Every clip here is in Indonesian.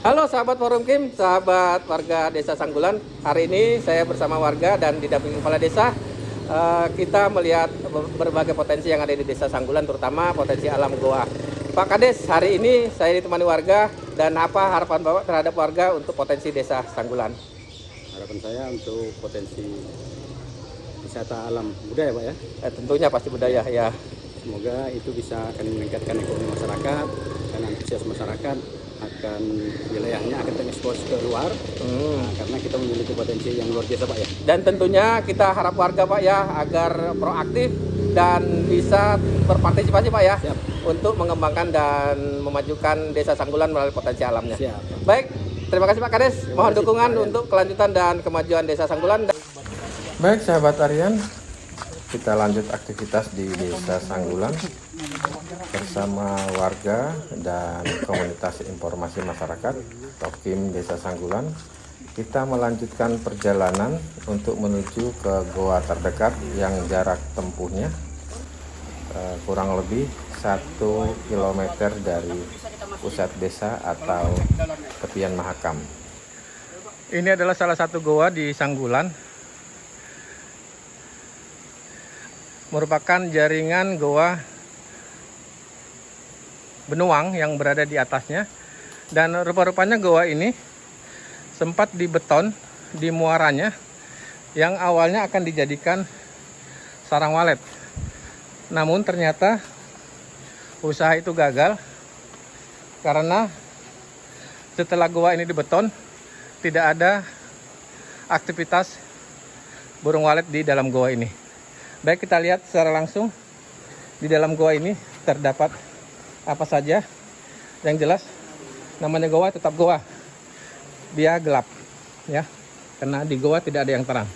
Halo sahabat Forum Kim, sahabat warga Desa Sanggulan. Hari ini saya bersama warga dan didampingi kepala desa. Kita melihat berbagai potensi yang ada di Desa Sanggulan, terutama potensi alam goa. Pak Kades, hari ini saya ditemani warga, dan apa harapan Bapak terhadap warga untuk potensi Desa Sanggulan? Harapan saya untuk potensi wisata alam budaya, Pak ya. Tentunya pasti budaya ya. Semoga itu bisa akan meningkatkan ekonomi masyarakat dan antusias masyarakat akan wilayahnya akan terekspos ke luar. Karena kita memiliki potensi yang luar biasa, Pak ya. Dan tentunya kita harap warga Pak ya agar proaktif dan bisa berpartisipasi Pak ya. Siap. Untuk mengembangkan dan memajukan Desa Sanggulan melalui potensi alamnya. Siap. Baik, terima kasih Pak Kades. Mohon dukungan untuk kelanjutan dan kemajuan Desa Sanggulan. Baik sahabat Aryan, kita lanjut aktivitas di Desa Sanggulan bersama warga dan komunitas informasi masyarakat Tokim Desa Sanggulan. Kita melanjutkan perjalanan untuk menuju ke goa terdekat yang jarak tempuhnya kurang lebih 1 km dari pusat desa atau tepian Mahakam. Ini adalah salah satu goa di Sanggulan, merupakan jaringan goa benuang yang berada di atasnya, dan rupa-rupanya goa ini sempat dibeton di muaranya yang awalnya akan dijadikan sarang walet. Namun ternyata usaha itu gagal karena setelah goa ini dibeton tidak ada aktivitas burung walet di dalam goa ini. Baik, kita lihat secara langsung di dalam goa ini terdapat apa saja. Yang jelas namanya goa tetap goa, dia gelap ya, karena di goa tidak ada yang terang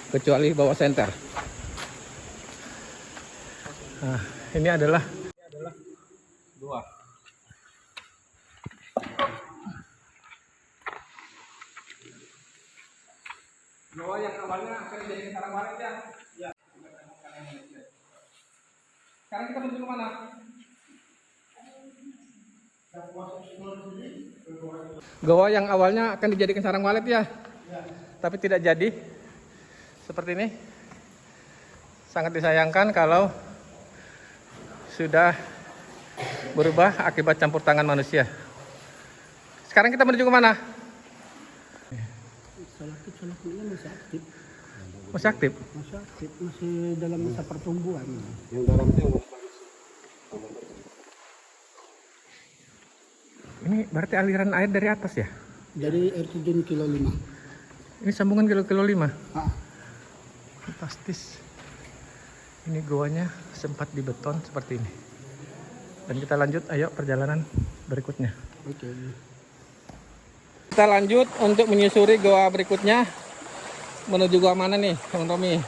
kecuali bawah senter. Nah, ini adalah goa. Goa yang awalnya akan jadi sarang walet ya. Sekarang kita menuju ke mana? Goa yang awalnya akan dijadikan sarang walet ya, tapi tidak jadi. Seperti ini. Sangat disayangkan kalau sudah berubah akibat campur tangan manusia. Sekarang kita menuju ke mana? Masih aktif. Masih aktif? Masih aktif, masih dalam masa pertumbuhan. Yang dalam itu Ini berarti aliran air dari atas ya? Dari air terjun kilo 5. Ini sambungan kilo 5. Ah, Fantastis. Ini goanya sempat dibeton seperti ini. Dan kita lanjut, ayo perjalanan berikutnya. oke. Kita lanjut untuk menyusuri goa berikutnya. Menuju goa mana nih, Bang Romi?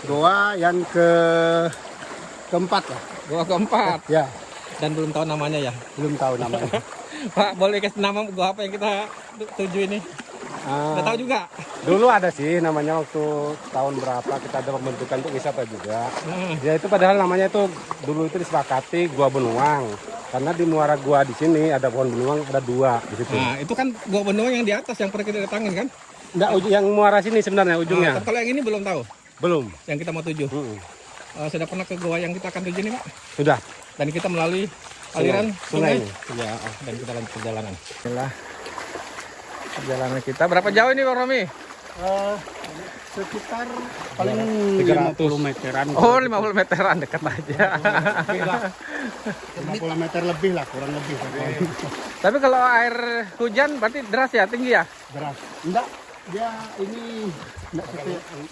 Goa yang keempat ya. Goa keempat. Ya, Dan belum tahu namanya ya. belum tahu namanya. Pak, boleh kasih nama goa apa yang kita tuju ini? Udah tahu juga? dulu ada sih namanya, waktu tahun berapa kita ada pembentukan untuk wisata juga. Ya itu padahal namanya itu dulu itu disepakati gua benuang. Karena di muara gua di sini ada pohon benuang, ada 2 di situ. Nah, itu kan goa benuang yang di atas yang pernah kita datangin kan? Enggak, yang muara sini sebenarnya ujungnya. Nah, kalau yang ini belum tahu, Belum. yang kita mau tuju. Sudah pernah ke goa yang kita akan tuju ini Pak? Sudah. Dan kita melalui aliran Sungai. sungai. Ya, dan kita lanjut perjalanan. Inilah perjalanan kita. Berapa jauh ini Pak Romi? Sekitar paling 300 50 meteran. Oh, 50 meteran, dekat aja. 50 meter lebih lah, kurang lebih. Tapi kalau air hujan berarti deras ya, tinggi ya? Deras. Enggak, dia ini enggak seperti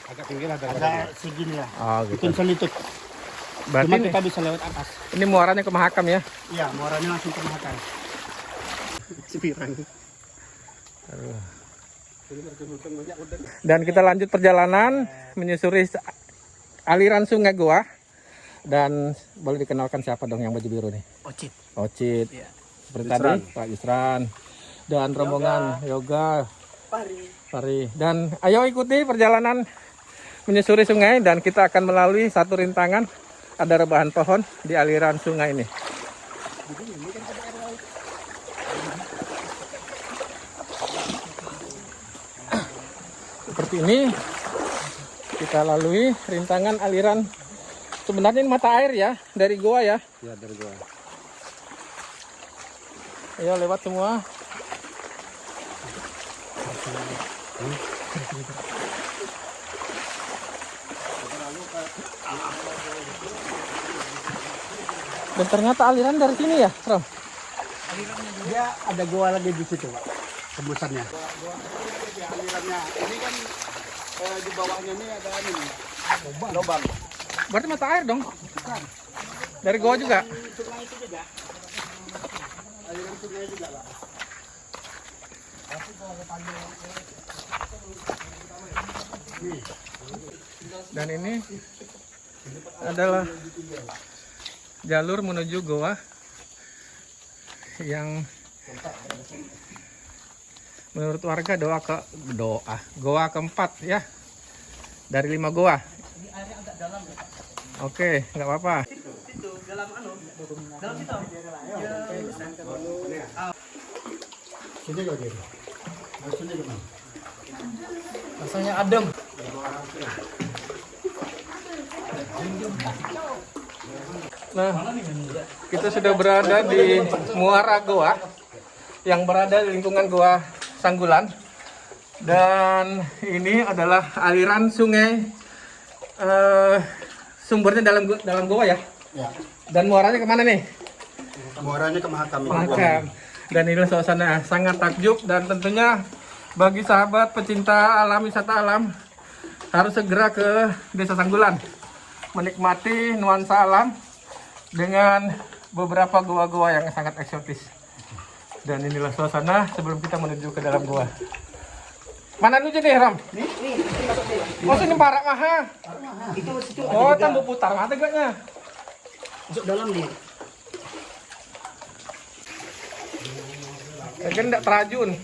Agak tinggi lah daripada agak segini lah. Oh, Bikin selitut. Berarti Cuma ini, kita bisa lewat atas. ini muaranya ke Mahakam ya? Iya, muaranya langsung ke Mahakam. Sepirang. Dan kita lanjut perjalanan menyusuri aliran sungai Goa. Dan boleh dikenalkan siapa dong yang baju biru nih? Ocit. Ocit. Iya. Seperti tadi Pak Yusran. Dan rombongan Yoga. Pari. Dan ayo ikuti perjalanan menyusuri sungai, dan kita akan melalui satu rintangan. Ada rebahan pohon di aliran sungai ini. seperti ini. Kita lalui rintangan aliran. Sebenarnya ini mata air ya dari goa ya. Ya dari gua. Ayo lewat semua. Dan ternyata aliran dari sini ya, Rom? Dia ada gua lagi di situ, Pak. Tembusannya. Alirannya ini kan di bawahnya ini ada ini. Lubang. Berarti mata air dong? Dari goa juga? Sungai itu juga. Aliran sungai juga, Pak. Dan ini adalah jalur menuju goa yang menurut warga goa keempat ya dari 5 goa. Oke, nggak apa-apa. Sini kok gitu. Sini gimana? Rasanya adem. Nah, kita sudah berada di muara goa yang berada di lingkungan Goa Sanggulan. Dan ini adalah aliran sungai, sumbernya dalam goa ya. Ya. Dan muaranya kemana nih? Muaranya ke Mahakam. Mahakam. Dan inilah suasana sangat takjub, dan tentunya bagi sahabat pecinta alam, wisata alam, harus segera ke Desa Sanggulan menikmati nuansa alam dengan beberapa goa-goa yang sangat eksotis. Dan inilah suasana sebelum kita menuju ke dalam goa. Mana nuju nih, Ram? Oh, sini parak maha. Oh, tambah putar mata gaknya. Masuk dalam nih. Kan enggak terajun.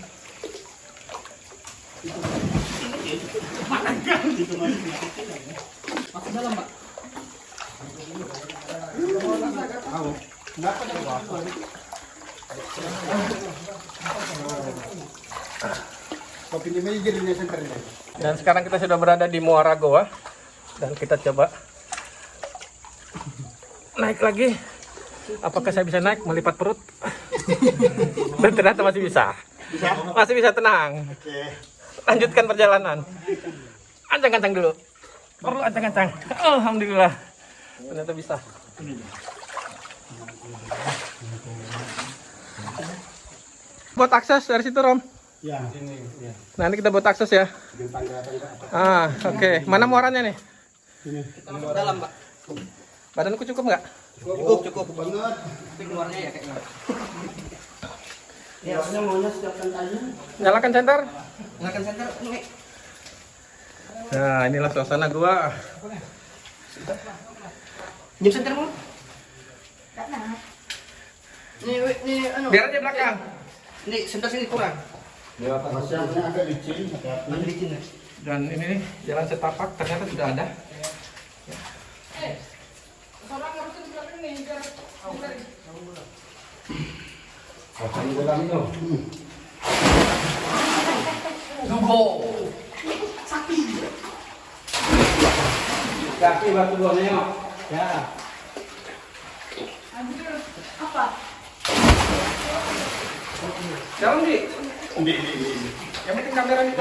Masuk dalam, Pak. Kopi ini jadinya senternya. Dan sekarang kita sudah berada di muara goa, dan kita coba naik lagi. Apakah saya bisa naik melipat perut? Dan ternyata masih bisa. Masih bisa, tenang. Lanjutkan perjalanan. Ancang-ancang dulu. Perlu ancang-ancang. Alhamdulillah. Ternyata bisa. Buat akses dari situ, Rom. Ya, sini. Ya. Nanti kita buat akses ya. Oke. Mana muaranya nih? Masuk dalam, Pak. Badanku cukup nggak? Cukup banget. Tapi keluarnya ya kayaknya. Ya, harusnya maunya siapkan aja. Nyalakan senter. Nyalakan senter, ini. Nah, inilah suasana gua. Nyim senter mau? Ini anu. Biar aja belakang. Ini senter sini kurang. Ya, masih agak licin, Nanti licin ya. Dan ini jalan setapak ternyata sudah ada. Kaki batu boneo. Ya. Jalan di. Yang penting kamera di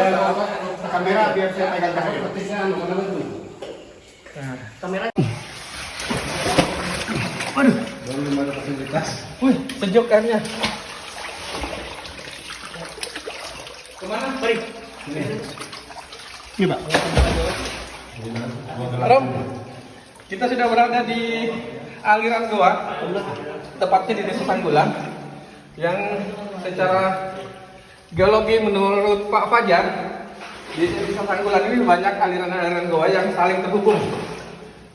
Kamera biar saya pegang kamera. Nah. Kamera. Waduh. Belum ada fasilitas. Wih, sejuk airnya. Kemana? Mari. Ini, Pak. Rom, kita sudah berada di aliran goa, tepatnya di Desa Sanggulan, yang secara geologi menurut Pak Fajar, di Desa Sanggulan ini banyak aliran-aliran goa yang saling terhubung.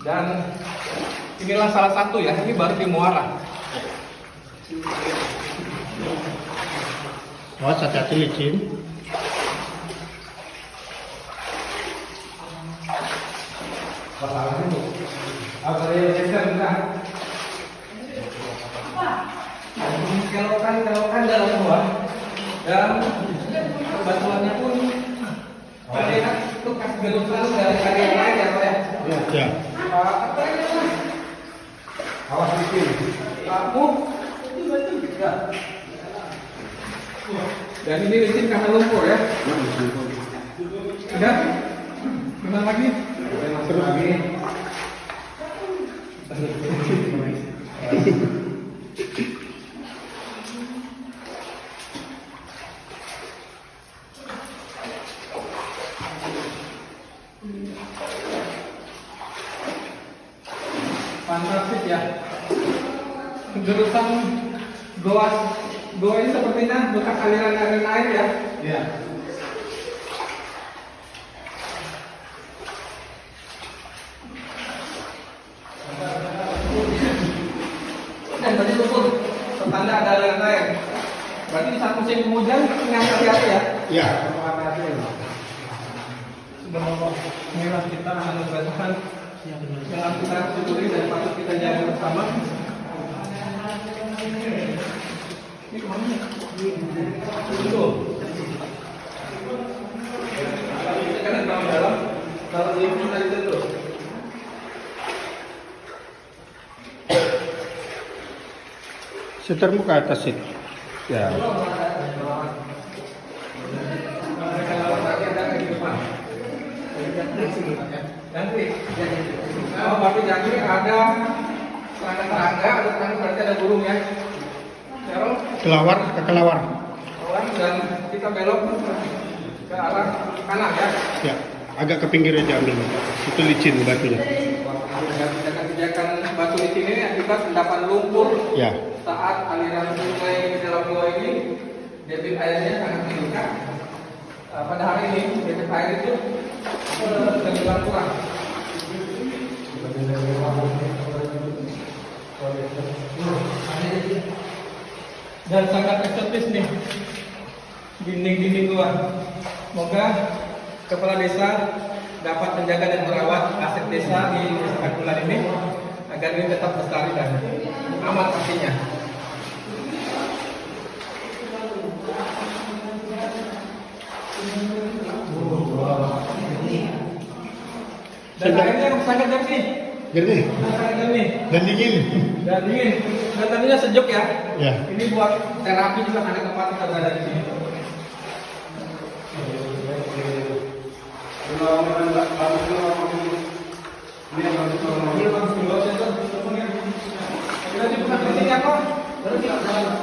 Dan inilah salah satu ya, ini baru di muara. Oh, hati-hati licin. Kelokan dalam gua, dan batuannya pun enak. gelutan dari area lain ya Pak ya. Ya. Apa ini? Awas dikit. Kamu? Ya. Dan ini licin karena lumpur ya. Udah? Gimana lagi? Terus lagi. Fantastis ya. Jurusan goa ini sepertinya bekas aliran air ya. Iya. Dan tadi lumpur pertanda ada aliran air. Berarti di saat musim penghujan ini hati-hati ya. Iya. Inilah kita anugerahkan yang kita syukuri dan patut kita jaga bersama. Ini kemana? Itu. Kita kan dalam kalau ini tadi itu. Setermu ke atas sih. Ya. Oh, tapi jadi ada serangga, ada serangga berarti ada burung ya. Terus Kelawar ke kelawar. orang dan kita belok ke arah kanan ya. Ya. Agak ke pinggir aja ambil. Itu licin batunya. Pijakan batu di sini akibat endapan lumpur Ya. saat aliran sungai di dalam gua ini debit airnya sangat meningkat. Pada hari ini debit air itu terbilang kurang. Dan sangat estetis nih dinding-dinding gua. Semoga kepala desa dapat menjaga dan merawat aset desa di Desa Kadulan ini agar ini tetap lestari dan aman pastinya. Dan airnya sangat jernih. Jernih Sangat jernih dan dingin. dan dingin. Dan tadinya sejuk ya. Ya. Ini buat terapi juga karena tempat kita berada di sini. Ini bagus dulu, Center. Kita dibuka di sini apa? Baru kita jalan.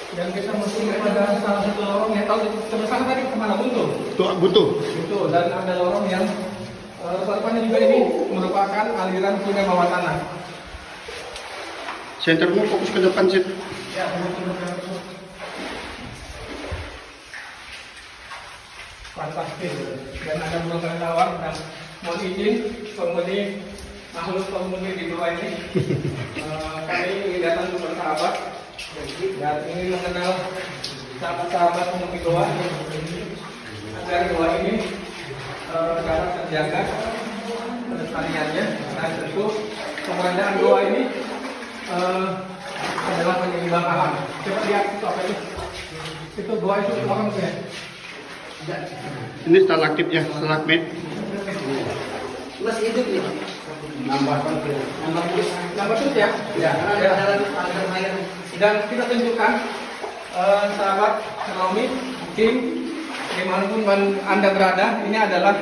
Dan kita mesti kepada salah satu lorong yang tahu sebelah sana tadi kemana Buntu. Tuh butuh. Itu dan ada lorong yang rupanya juga ini merupakan aliran sungai bawah tanah. Sentermu fokus ke depan sih. Ya, betul. Fantastis dan ada beberapa tawar dan mohon izin penghuni makhluk penghuni di bawah ini kami ingin datang untuk bersahabat dan ingin mengenal sahabat-sahabat penghuni goa agar goa ini dapat terjaga pelestariannya dan tentu keberadaan goa ini adalah penyeimbang alam. Coba lihat itu apa itu? Itu goa itu orang ya. Ini stalaktit ya, stalagmit. Masih hidup nih. Nambah terus ya. Ya, ada pagar air. Dan kita tunjukkan sahabat Romi, tim dimanapun Anda berada, ini adalah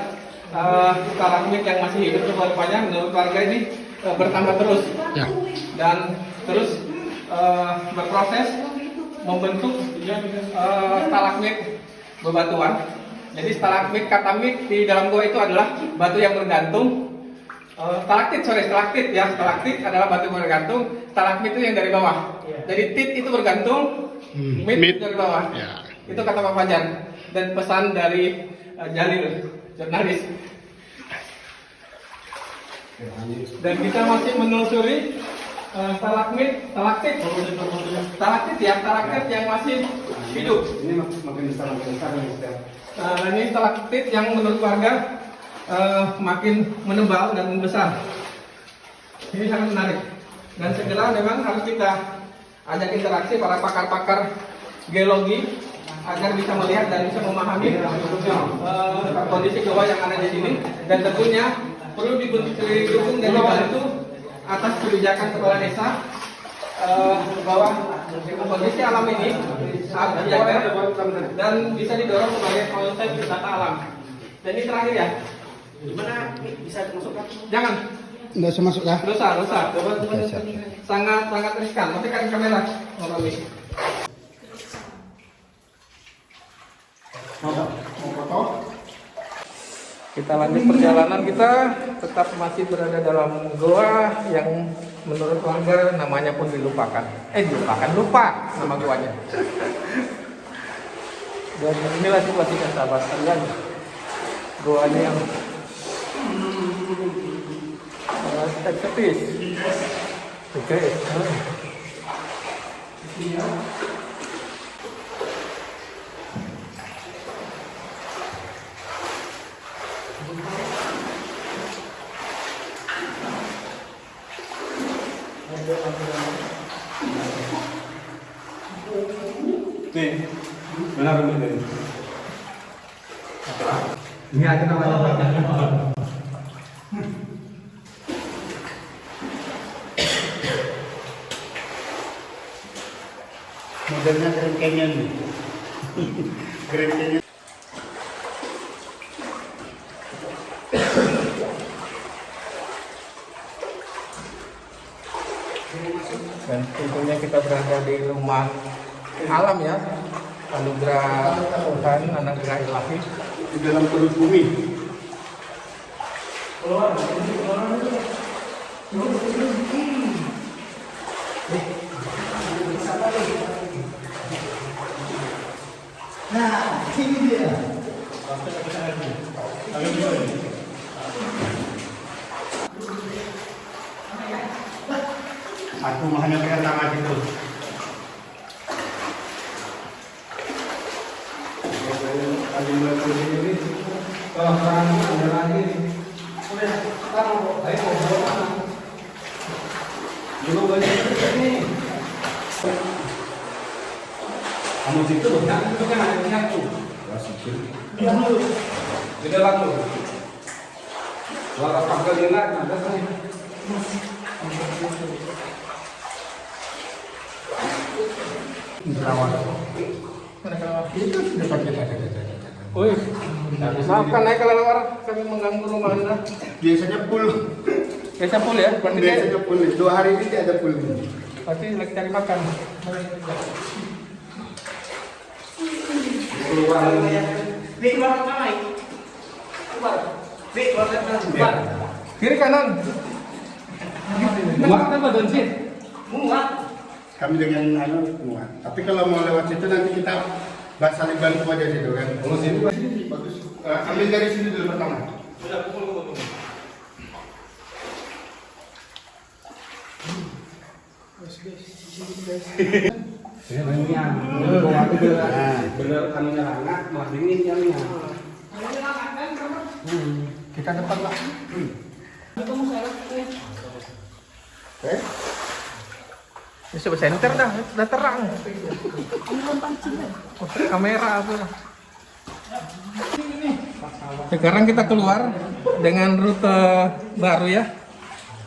stalagmit yang masih hidup rupanya menurut warga ini bertambah terus. Ya. Dan terus berproses membentuk stalagmit bebatuan. Jadi stalagmit katamit di dalam gua itu adalah batu yang bergantung. Stalaktit ya, stalaktit adalah batu bergantung. Stalagmit itu yang dari bawah. Jadi tit itu bergantung, mit dari bawah. Ya. Itu kata Pak Fajar dan pesan dari Jalil, jurnalis. Dan kita masih menelusuri stalagmit yang masih hidup. Ini makin besar nih. Ini stalaktit yang menurut warga makin menebal dan membesar. Ini sangat menarik. Dan segera memang harus kita ajak interaksi para pakar-pakar geologi agar bisa melihat dan bisa memahami kondisi goa yang ada di sini, dan tentunya perlu didukung dan dibantu atas kebijakan kepala desa bahwa kondisi alam ini harus dijaga dan bisa didorong sebagai konsep wisata alam. Dan ini terakhir ya. Gimana nih bisa masuk kan? Jangan. Nggak usah masuk lah. Dosa. Sangat riskan. Matikan kamera. Kita lanjut perjalanan kita, tetap masih berada dalam goa yang menurut warga namanya pun dilupakan. Lupa nama goanya. Dan inilah situasinya sahabat sekalian. Goanya yang estetis. Oke. Nih, benar ini. Ini aja namanya. Modelnya Grand Canyon nih. Grand Canyon. Dan tentunya kita berada di rumah alam ya, anugerah Tuhan, anugerah ilahi Di dalam perut bumi. Nah, ini dia. Aku mau hanya lihat nama itu. Kamu situ loh, itu kan ada minyak tuh. Di dalam tuh. Suara pangkal jenak, ada sih. itu depan kita. Wih, maafkan naik kelelawar, kami mengganggu rumah Anda. Biasanya full. Biasa full ya, berarti dia Biasanya full. 2 hari ini tidak ada full. pasti lagi cari makan. Kiri kanan. Muat apa bensin? Muat. Kami dengan muat. Tapi kalau mau lewat situ nanti kita bahas saling bantu aja situ kan. Kalau sini Bagus. Ambil dari sini dulu pertama. bener kami anak malah dingin jamnya. Kita depan lah. Ini coba center dah, sudah terang. Kamera apa? Sekarang kita keluar dengan rute baru ya.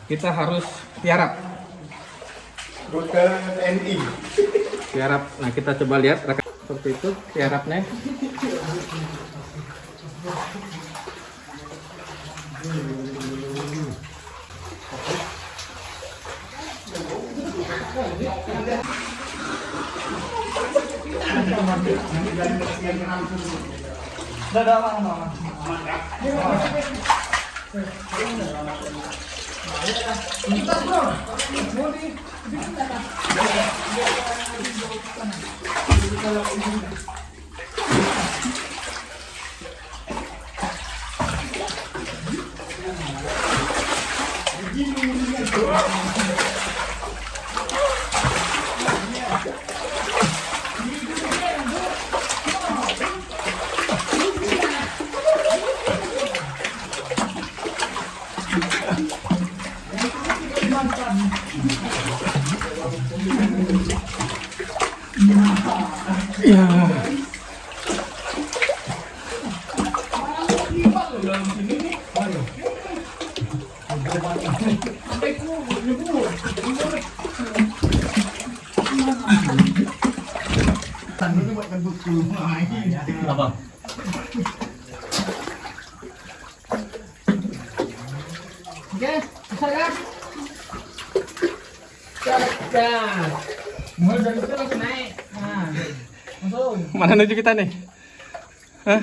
Kita harus tiarap. Rute TNI. Tiarap. Nah kita coba lihat seperti itu tiarapnya. Ya, Apa? Oke, bisa ya? Gas. Mulai dari situ langsung naik. Nah, langsung. Mana menuju kita nih? Hah?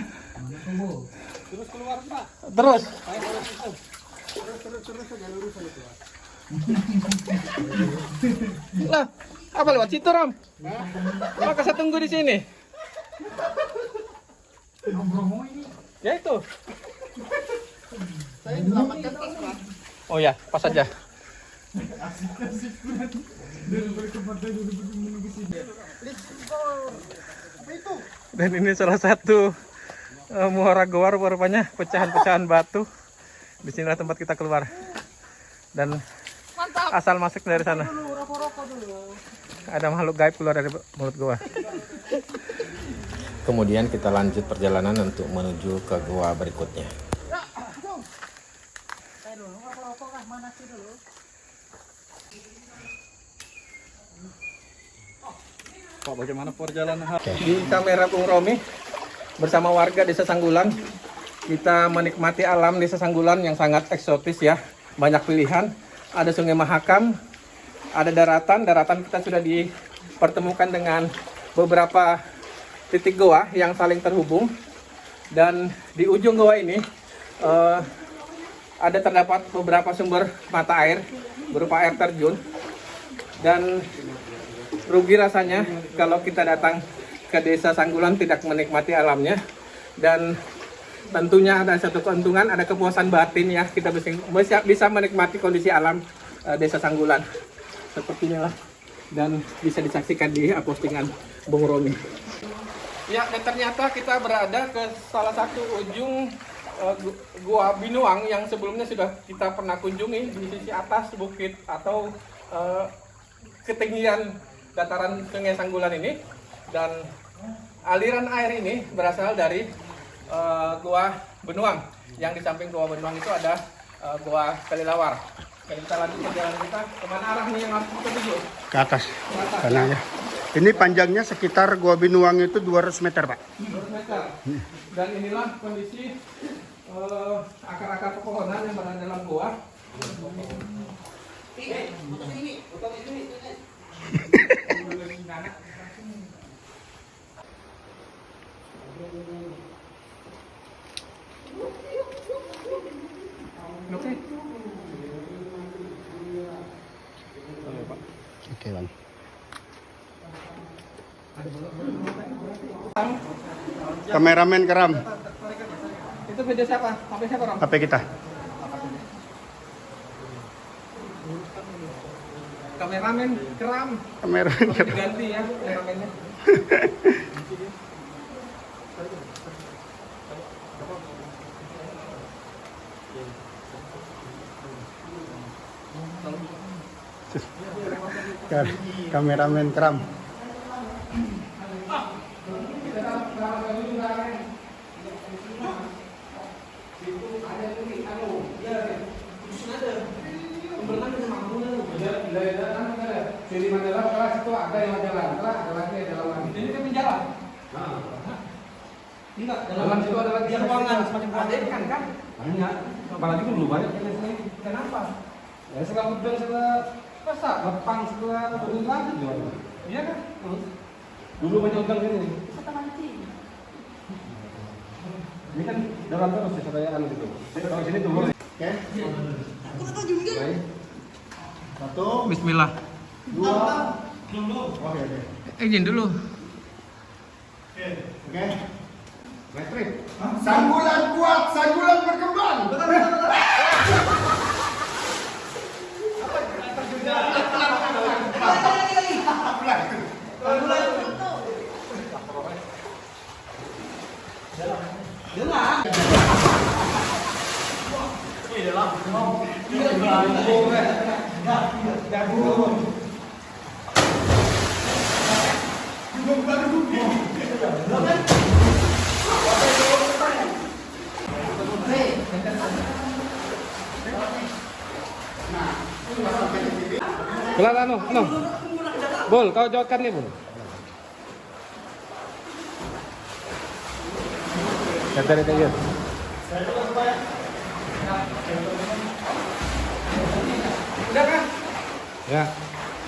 Terus keluar, Pak. Terus. Lah, apa lewat situ, Ram? Maka saya tunggu di sini. Ya itu. Oh ya, pas saja. Dan ini salah satu muara goa rupanya pecahan-pecahan batu. Di sinilah tempat kita keluar. Dan asal masuk dari sana. Ada makhluk gaib keluar dari mulut goa. Kemudian kita lanjut perjalanan untuk menuju ke goa berikutnya. Pak, bagaimana perjalanan? Di kamera Bung Romi bersama warga Desa Sanggulan, kita menikmati alam Desa Sanggulan yang sangat eksotis ya. Banyak pilihan, ada Sungai Mahakam, ada daratan kita sudah dipertemukan dengan beberapa titik goa yang saling terhubung. Dan di ujung goa ini ada terdapat beberapa sumber mata air berupa air terjun. Dan rugi rasanya kalau kita datang ke Desa Sanggulan tidak menikmati alamnya. Dan tentunya ada satu keuntungan, ada kepuasan batin ya, kita bisa menikmati kondisi alam Desa Sanggulan seperti inilah, dan bisa disaksikan di postingan Bung Romi. Ya, dan ternyata kita berada ke salah satu ujung Gua Binuang yang sebelumnya sudah kita pernah kunjungi di sisi atas bukit atau ketinggian dataran Sungai Sanggulan ini. Dan aliran air ini berasal dari Gua Benuang. Yang di samping Gua Benuang itu ada Gua Kelelawar. Dan kita lanjut perjalanan kita. Kemana arah nih yang harus kita tuju? Ke atas. Kanannya. Ini panjangnya sekitar Gua Binuang itu 200 meter, Pak. 200 meter. Dan inilah kondisi akar-akar pepohonan yang berada dalam gua. Oke. Oke, Bang. Kameramen Keram. Itu video siapa? HP siapa, Rom? HP kita. Kameramen Keram. Kameramen Harus Keram. diganti ya kameramennya. Kameramen Keram. Jadi Mandala kelas itu ada yang jalan, ada lagi ini kan jalan. Enggak, dalam situ ada lagi ruangan semacam ruangan kan? Banyak. Apalagi kan belum banyak yang sini. Kenapa? Ya setelah udah setelah pasar, lepang setelah berundang jual. Iya kan? Dulu banyak udang sini. Ini kan dalam terus ya saya anu gitu. Kalau sini turun. Oke. Baik. 1, Bismillah. 2, dulu. Oke. Izin dulu. Oke. Retrik. Sanggulan kuat, Sanggulan berkembang. Kelar anu. Bol, kau jawabkan nih, Bol. Kata dia. Udah kan? Ya.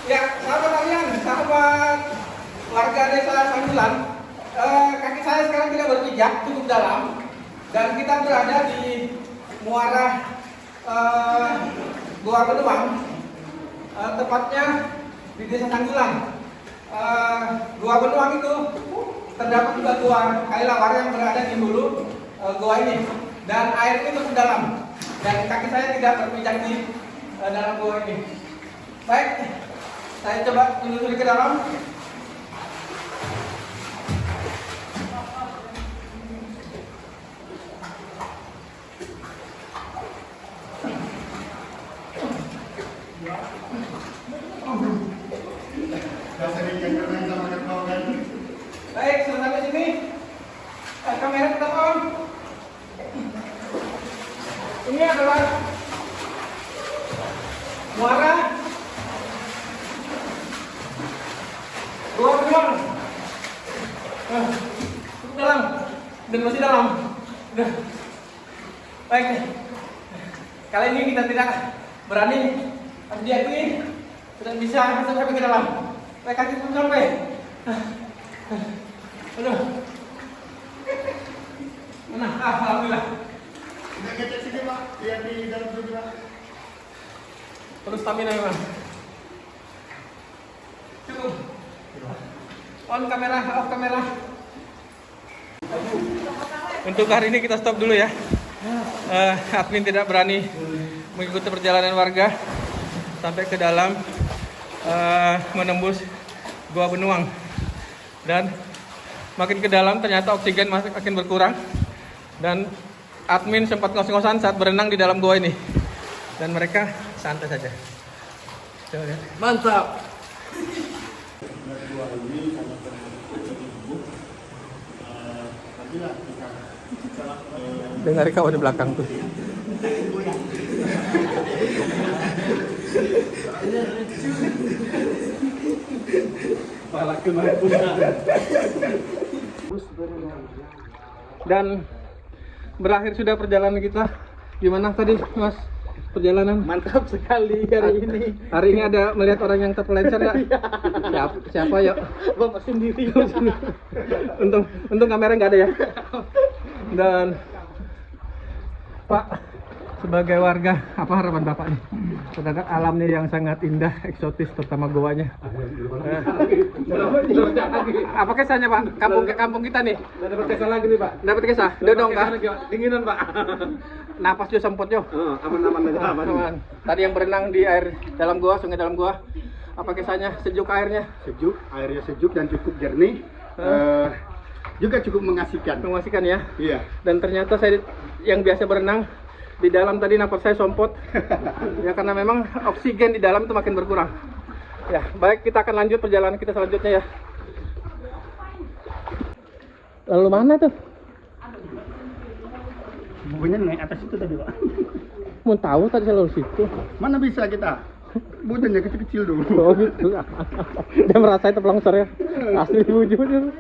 Ya, sahabat kalian, sahabat warga desa Sanggulan, kaki saya sekarang tidak berpijak, cukup dalam, dan kita berada di muara Goa Benuang, tepatnya di desa Sanggulan. Goa Benuang itu terdapat juga Goa Kailawar yang berada di hulu goa ini, dan airnya cukup dalam, dan kaki saya tidak berpijak di dalam goa ini. Baik, saya coba menyusuri ke dalam. Baik, sudah sampai sini. Kamera tetap on. Ini adalah muara Goa Benuang. Cukup dalam dan masih dalam. Baik, kali ini kita tidak berani, harus diakui tidak bisa sampai ke dalam. Baik, kaki pun sampai. Aduh, mana? Alhamdulillah. Tidak kecil sini Pak, yang di dalam dulu Pak. Terus stamina memang. Cukup. On kamera, off kamera. Untuk hari ini kita stop dulu ya. Admin tidak berani mengikuti perjalanan warga sampai ke dalam menembus Goa Benuang. Dan makin ke dalam ternyata oksigen makin berkurang. Dan admin sempat ngos-ngosan saat berenang di dalam goa ini. Dan mereka santai saja. Coba lihat. Mantap. Dengar kawan di belakang tuh. Dan berakhir sudah perjalanan kita. Gimana tadi, Mas? Perjalanan Mantap sekali hari ini. hari ini ada melihat orang yang terpelencet nggak? Siapa ya? Bapak sendiri. Untung kamera nggak ada ya. Dan Pak, sebagai warga, apa harapan Bapak nih? Terhadap alamnya yang sangat indah, eksotis, terutama goanya. Apa kesannya Pak? Kampung kita nih. Dapat kisah lagi nih Pak. Dapat kisah? Dodong Pak. Dinginan Pak. Napas juga semput yo. Aman-aman aja. Aman. Tadi yang berenang di air dalam goa, sungai dalam goa. Apa kisahnya? Sejuk airnya? Sejuk, airnya sejuk dan cukup jernih. Juga cukup mengasihkan. Menguasihkan ya. Iya. Dan ternyata saya yang biasa berenang di dalam tadi napas saya sompot. Ya karena memang oksigen di dalam itu makin berkurang. Ya, baik, kita akan lanjut perjalanan kita selanjutnya ya. Lalu mana tuh? Bukunya naik atas itu tadi Pak. Mau tahu tadi saya lalu situ. Mana bisa kita? Bujannya kecil-kecil dulu. Oh gitu. Dia merasa itu pelongsor ya. Asli wujud.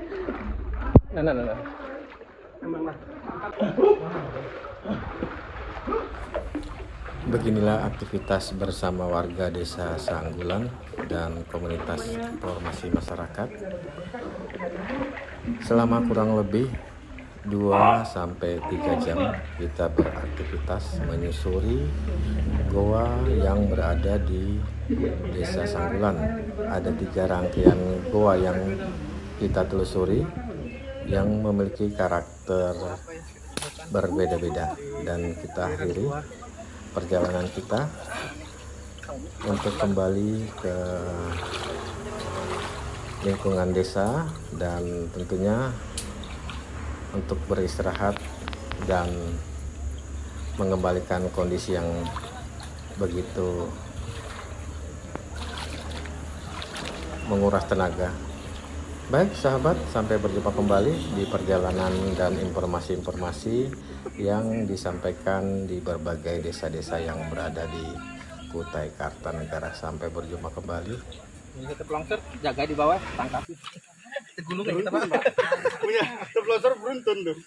Nah. Beginilah aktivitas bersama warga desa Sanggulan dan komunitas informasi masyarakat selama kurang lebih 2-3 jam kita beraktivitas menyusuri goa yang berada di desa Sanggulan. Ada 3 rangkaian goa yang kita telusuri yang memiliki karakter berbeda-beda, dan kita akhiri perjalanan kita untuk kembali ke lingkungan desa dan tentunya untuk beristirahat dan mengembalikan kondisi yang begitu menguras tenaga. Baik sahabat, sampai berjumpa kembali di perjalanan dan informasi-informasi yang disampaikan di berbagai desa-desa yang berada di Kutai Kartanegara. Sampai berjumpa kembali. Ini tetap longsor, jaga di bawah, tangkap. Di gunung kayak kita, Pak. Punya terpelosor beruntun tuh.